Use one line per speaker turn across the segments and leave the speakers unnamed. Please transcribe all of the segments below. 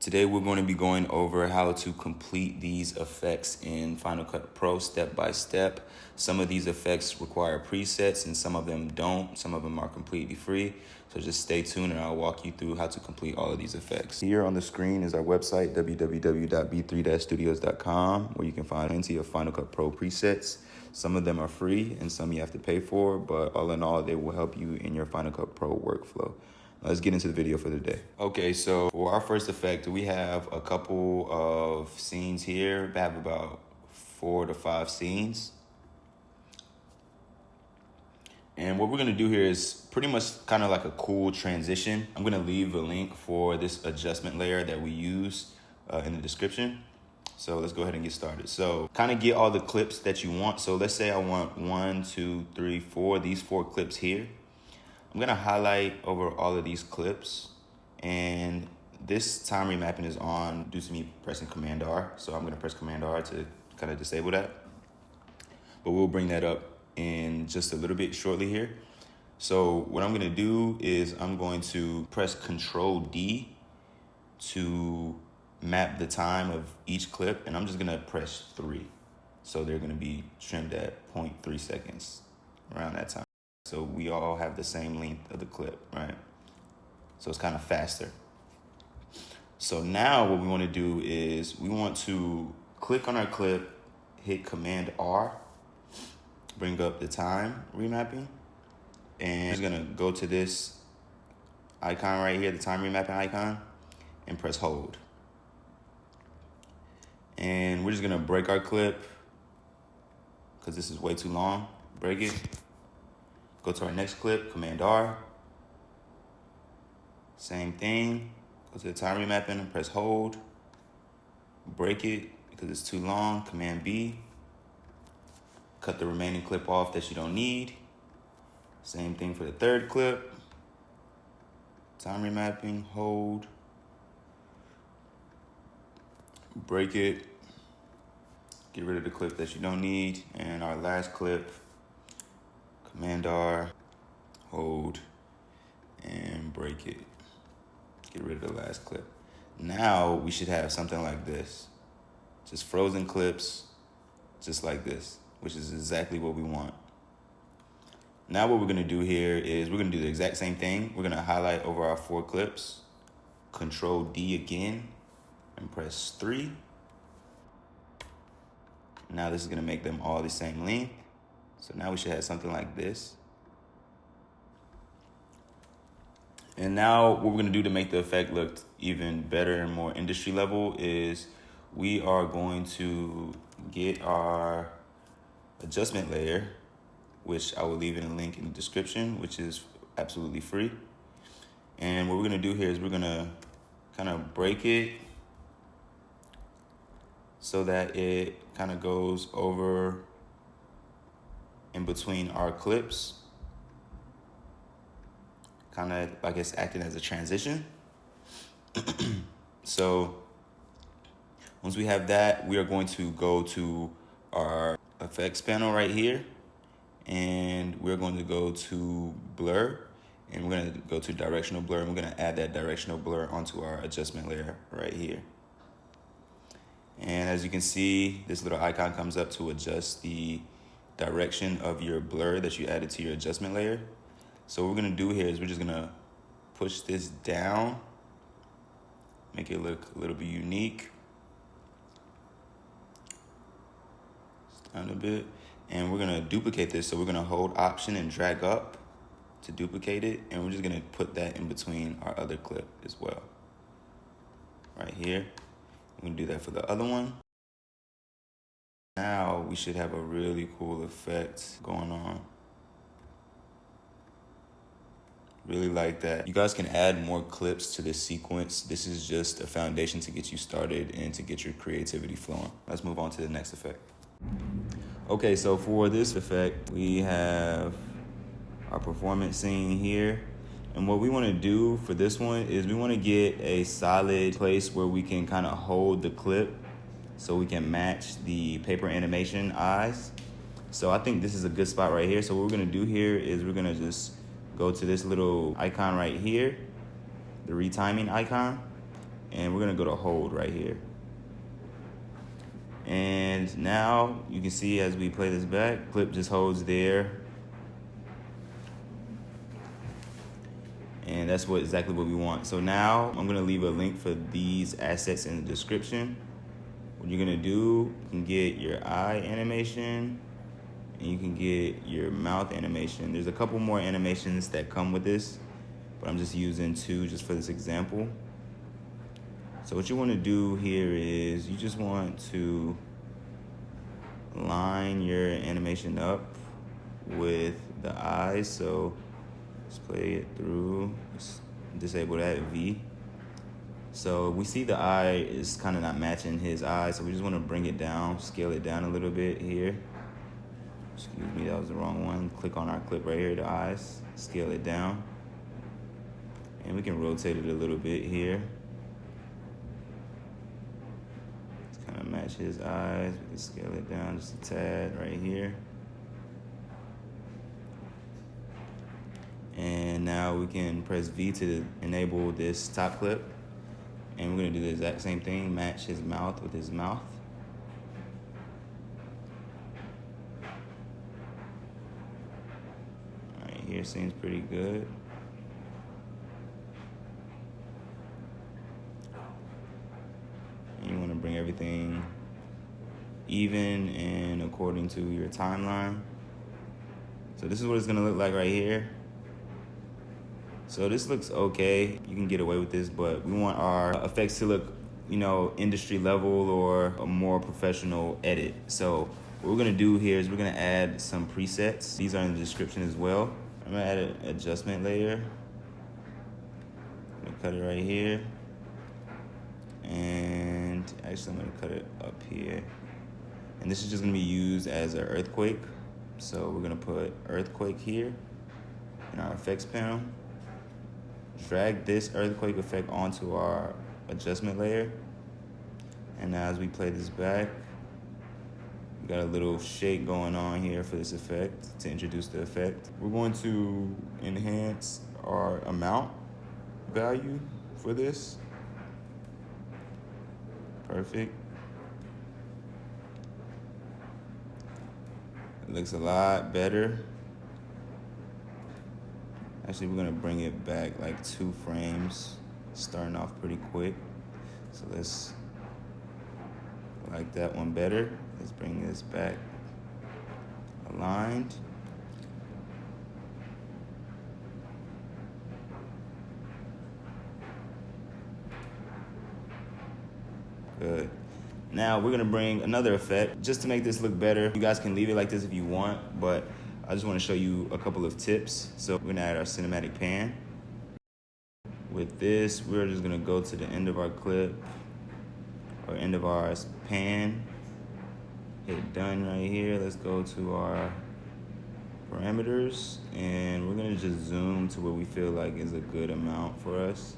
Today we're going to be going over how to complete these effects in Final Cut Pro step by step. Some of these effects require presets and some of them don't. Some of them are completely free. So just stay tuned and I'll walk you through how to complete all of these effects. Here on the screen is our website, www.b3-studios.com, where you can find plenty of Final Cut Pro presets. Some of them are free and some you have to pay for, but all in all, they will help you in your Final Cut Pro workflow. Let's get into the video for the day. Okay, so for our first effect, we have a couple of scenes here. We have about 4 to 5 scenes. And what we're gonna do here is pretty much kind of like a cool transition. I'm gonna leave a link for this adjustment layer that we use in the description. So let's go ahead and get started. So kind of get all the clips that you want. So let's say I want 1, 2, 3, 4, these 4 clips here. I'm gonna highlight over all of these clips, and this time remapping is on due to me pressing Command R. So I'm gonna press Command R to kind of disable that. But we'll bring that up in just a little bit shortly here. So what I'm gonna do is I'm going to press Control D to map the time of each clip, and I'm just gonna press 3. So they're gonna be trimmed at 0.3 seconds around that time. So we all have the same length of the clip, right? So it's kind of faster. So now what we want to do is we want to click on our clip, hit Command R, bring up the time remapping, and we're gonna go to this icon right here, the time remapping icon, and press hold. And we're just gonna break our clip because this is way too long. Break it. Go to our next clip, Command R. Same thing. Go to the time remapping and press hold. Break it because it's too long, Command B. Cut the remaining clip off that you don't need. Same thing for the third clip. Time remapping, hold. Break it. Get rid of the clip that you don't need. And our last clip, Command R, hold, and break it. Get rid of the last clip. Now we should have something like this. Just frozen clips, just like this, which is exactly what we want. Now what we're gonna do here is we're gonna do the exact same thing. We're gonna highlight over our 4 clips, Control D again, and press 3. Now this is gonna make them all the same length. So now we should have something like this. And now what we're gonna do to make the effect look even better and more industry level is we are going to get our adjustment layer, which I will leave in a link in the description, which is absolutely free. And what we're gonna do here is we're gonna kind of break it so that it kind of goes over in between our clips, kind of like it's acting as a transition. So once we have that, we are going to go to our effects panel right here, and we're going to go to blur, and we're going to go to directional blur, and we're going to add that directional blur onto our adjustment layer right here. And as you can see, this little icon comes up to adjust the direction of your blur that you added to your adjustment layer. So what we're gonna do here is we're just gonna push this down, make it look a little bit unique. Just down a bit. And we're gonna duplicate this. So we're gonna hold Option and drag up to duplicate it. And we're just gonna put that in between our other clip as well. Right here. We're gonna do that for the other one. Now we should have a really cool effect going on. Really like that. You guys can add more clips to this sequence. This is just a foundation to get you started and to get your creativity flowing. Let's move on to the next effect. Okay, so for this effect, we have our performance scene here. And what we want to do for this one is we want to get a solid place where we can kind of hold the clip so we can match the paper animation eyes. So I think this is a good spot right here. So what we're gonna do here is we're gonna just go to this little icon right here, the retiming icon, and we're gonna go to hold right here. And now you can see as we play this back, clip just holds there. And that's exactly what we want. So now I'm gonna leave a link for these assets in the description. What you're gonna do, you can get your eye animation and you can get your mouth animation. There's a couple more animations that come with this, but I'm just using 2 just for this example. So what you want to do here is you just want to line your animation up with the eyes. So let's play it through, let's disable that V. So we see the eye is kind of not matching his eye, so we just want to bring it down, scale it down a little bit here. Excuse me, that was the wrong one. Click on our clip right here, the eyes, scale it down. And we can rotate it a little bit here. Let's kind of match his eyes. We can scale it down just a tad right here. And now we can press V to enable this top clip. And we're gonna do the exact same thing, match his mouth with his mouth. All right, here seems pretty good. And you wanna bring everything even and according to your timeline. So this is what it's gonna look like right here. So this looks okay. You can get away with this, but we want our effects to look, industry level or a more professional edit. So what we're gonna do here is we're gonna add some presets. These are in the description as well. I'm gonna add an adjustment layer. I'm gonna cut it right here. And actually I'm gonna cut it up here. And this is just gonna be used as an earthquake. So we're gonna put earthquake here in our effects panel. Drag this earthquake effect onto our adjustment layer. And now as we play this back, we got a little shake going on here for this effect to introduce the effect. We're going to enhance our amount value for this. Perfect. It looks a lot better. Actually, we're gonna bring it back like 2 frames, starting off pretty quick. So let's like that one better. Let's bring this back aligned. Good. Now we're gonna bring another effect just to make this look better. You guys can leave it like this if you want, but I just want to show you a couple of tips. So we're gonna add our cinematic pan. With this, we're just gonna go to the end of our clip or end of our pan. Hit done right here. Let's go to our parameters and we're gonna just zoom to what we feel like is a good amount for us.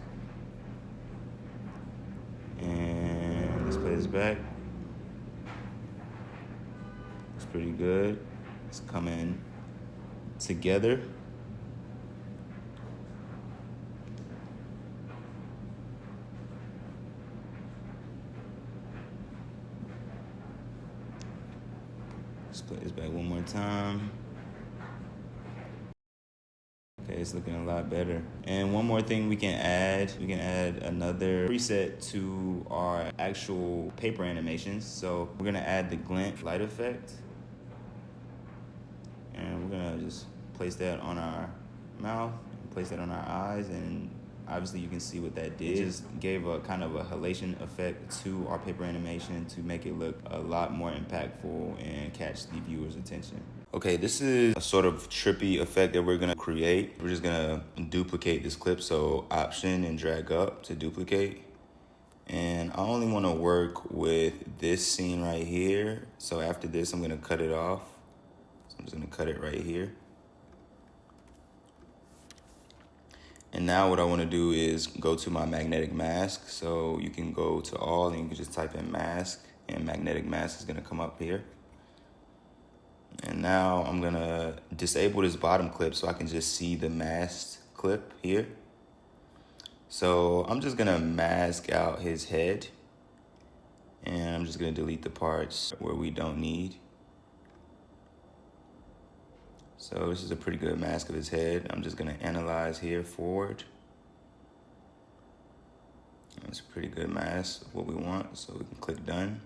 And let's play this back. It's pretty good. It's coming together. Let's play this back one more time. Okay, it's looking a lot better. And one more thing we can add another preset to our actual paper animations. So we're gonna add the glint light effect. And we're gonna just place that on our mouth, and place that on our eyes, and obviously you can see what that did. It just gave a kind of a halation effect to our paper animation to make it look a lot more impactful and catch the viewer's attention. Okay, this is a sort of trippy effect that we're gonna create. We're just gonna duplicate this clip, so Option and drag up to duplicate. And I only wanna work with this scene right here. So after this, I'm gonna cut it off. So I'm just gonna cut it right here. And now what I wanna do is go to my magnetic mask. So you can go to all and you can just type in mask, and magnetic mask is gonna come up here. And now I'm gonna disable this bottom clip so I can just see the masked clip here. So I'm just gonna mask out his head, and I'm just gonna delete the parts where we don't need. So this is a pretty good mask of his head. I'm just gonna analyze here forward. It's a pretty good mask of what we want, so we can click done.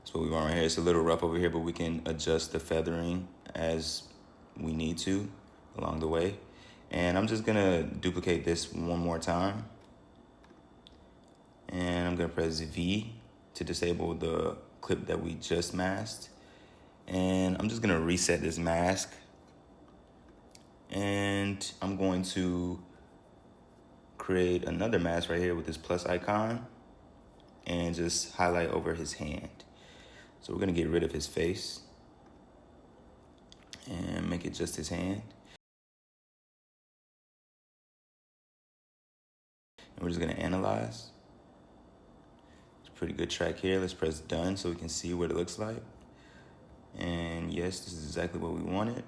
That's what we want right here. It's a little rough over here, but we can adjust the feathering as we need to along the way. And I'm just gonna duplicate this one more time. And I'm gonna press V to disable the clip that we just masked. And I'm just gonna reset this mask. And I'm going to create another mask right here with this plus icon and just highlight over his hand. So we're gonna get rid of his face and make it just his hand. And we're just gonna analyze. It's a pretty good track here. Let's press done so we can see what it looks like. And yes, this is exactly what we wanted.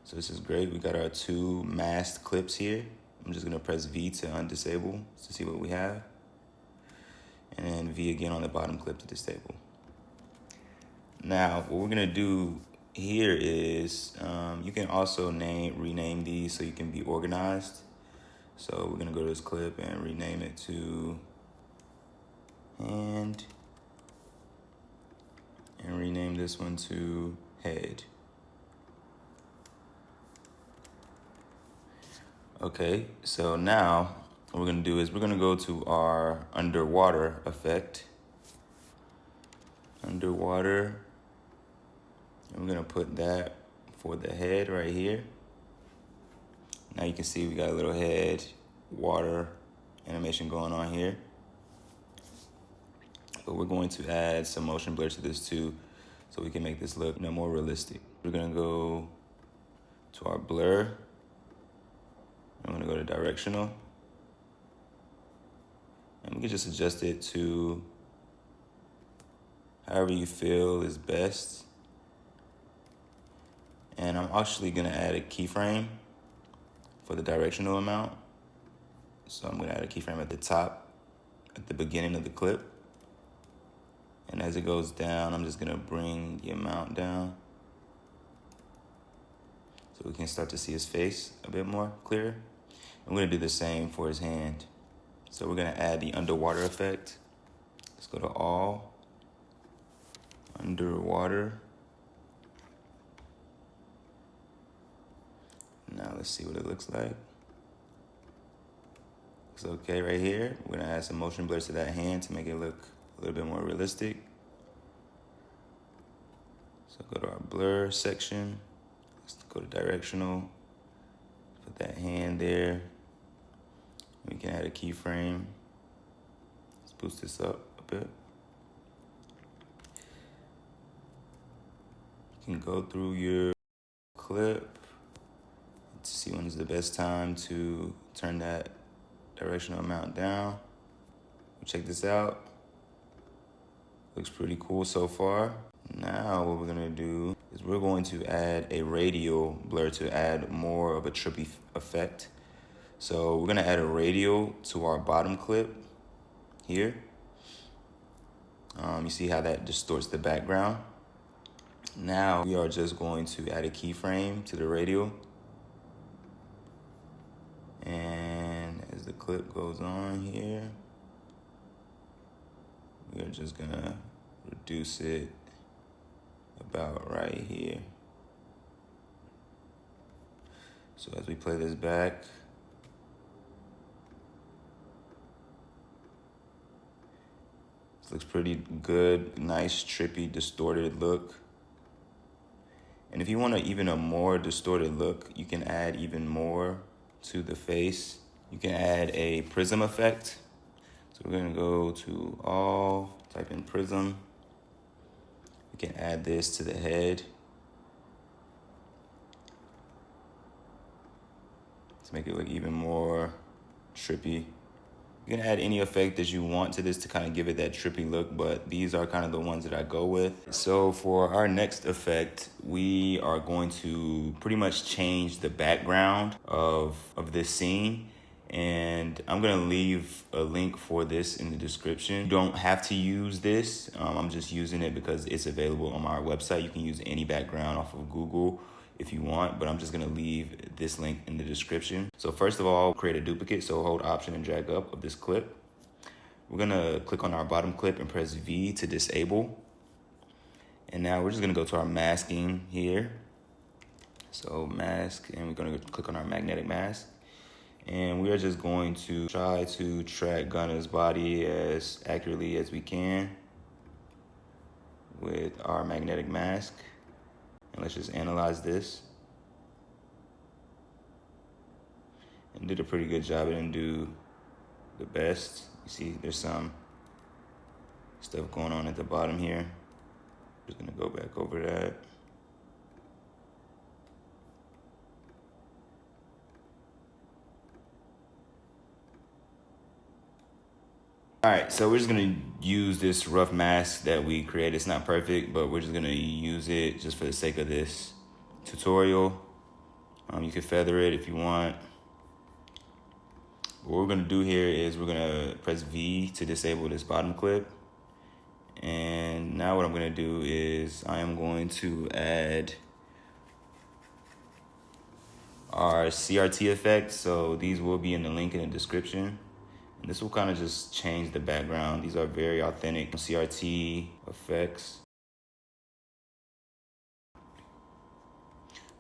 So this is great. We got our two masked clips here. I'm just gonna press V to undisable to see what we have. And then V again on the bottom clip to disable. Now, what we're gonna do here is, you can also rename these so you can be organized. So we're gonna go to this clip and rename it to hand, and rename this one to head. Okay, so now what we're gonna do is we're gonna go to our underwater effect. Underwater, and we're gonna put that for the head right here. Now you can see we got a little head, water animation going on here. But we're going to add some motion blur to this too, so we can make this look more realistic. We're gonna go to our blur. I'm gonna go to directional. And we can just adjust it to however you feel is best. And I'm actually gonna add a keyframe for the directional amount. So I'm gonna add a keyframe at the top, at the beginning of the clip. And as it goes down, I'm just gonna bring the amount down so we can start to see his face a bit more clear. I'm gonna do the same for his hand. So we're gonna add the underwater effect. Let's go to all, underwater. Now let's see what it looks like. Looks okay right here. We're gonna add some motion blur to that hand to make it look a little bit more realistic. So go to our blur section. Let's go to directional. Put that hand there. We can add a keyframe. Let's boost this up a bit. You can go through your clip to see when is the best time to turn that directional amount down. Check this out. Looks pretty cool so far. Now what we're gonna do is we're going to add a radial blur to add more of a trippy effect. So we're gonna add a radial to our bottom clip here. You see how that distorts the background. Now we are just going to add a keyframe to the radial. And as the clip goes on here, we are just gonna reduce it about right here. So as we play this back, this looks pretty good, nice, trippy, distorted look. And if you want even a more distorted look, you can add even more to the face. You can add a prism effect. So we're gonna go to all, type in prism. We can add this to the head to make it look even more trippy. You can add any effect that you want to this to kind of give it that trippy look, but these are kind of the ones that I go with. So for our next effect, we are going to pretty much change the background of this scene. And I'm gonna leave a link for this in the description. You don't have to use this. I'm just using it because it's available on our website. You can use any background off of Google if you want, but I'm just gonna leave this link in the description. So first of all, create a duplicate. So hold Option and drag up of this clip. We're gonna click on our bottom clip and press V to disable. And now we're just gonna go to our masking here. So mask, and we're gonna click on our magnetic mask. And we are just going to try to track Gunna's body as accurately as we can with our magnetic mask. And let's just analyze this. And did a pretty good job. It didn't do the best. You see there's some stuff going on at the bottom here. Just gonna go back over that. All right, so we're just gonna use this rough mask that we created. It's not perfect, but we're just gonna use it just for the sake of this tutorial. You can feather it if you want. What we're gonna do here is we're gonna press V to disable this bottom clip. And now what I'm gonna do is I am going to add our CRT effects. So these will be in the link in the description. And this will kind of just change the background. These are very authentic CRT effects.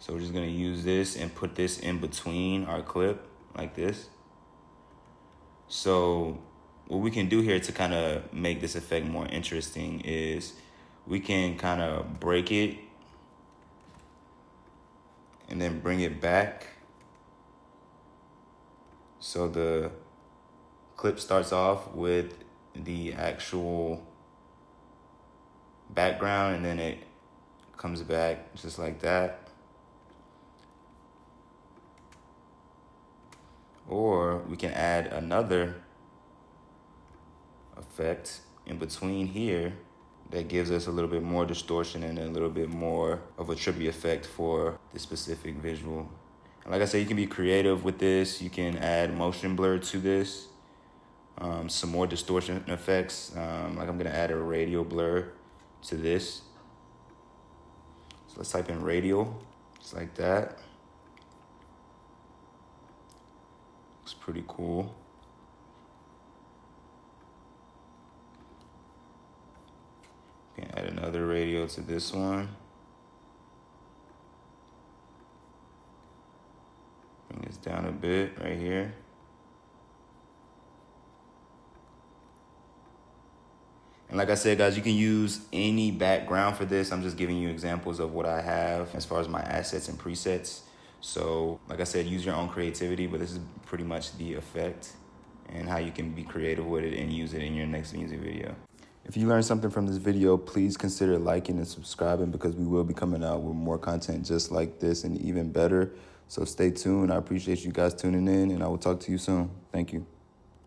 So we're just gonna use this and put this in between our clip like this. So what we can do here to kind of make this effect more interesting is we can kind of break it and then bring it back. So the clip starts off with the actual background and then it comes back just like that. Or we can add another effect in between here that gives us a little bit more distortion and a little bit more of a trippy effect for this specific visual. And like I said, you can be creative with this. You can add motion blur to this, some more distortion effects. Like I'm gonna add a radial blur to this. So let's type in radial, just like that. Looks pretty cool. You can add another radial to this one. Bring this down a bit right here. And like I said, guys, you can use any background for this. I'm just giving you examples of what I have as far as my assets and presets. So like I said, use your own creativity, but this is pretty much the effect and how you can be creative with it and use it in your next music video. If you learned something from this video, please consider liking and subscribing because we will be coming out with more content just like this and even better. So stay tuned. I appreciate you guys tuning in and I will talk to you soon. Thank you.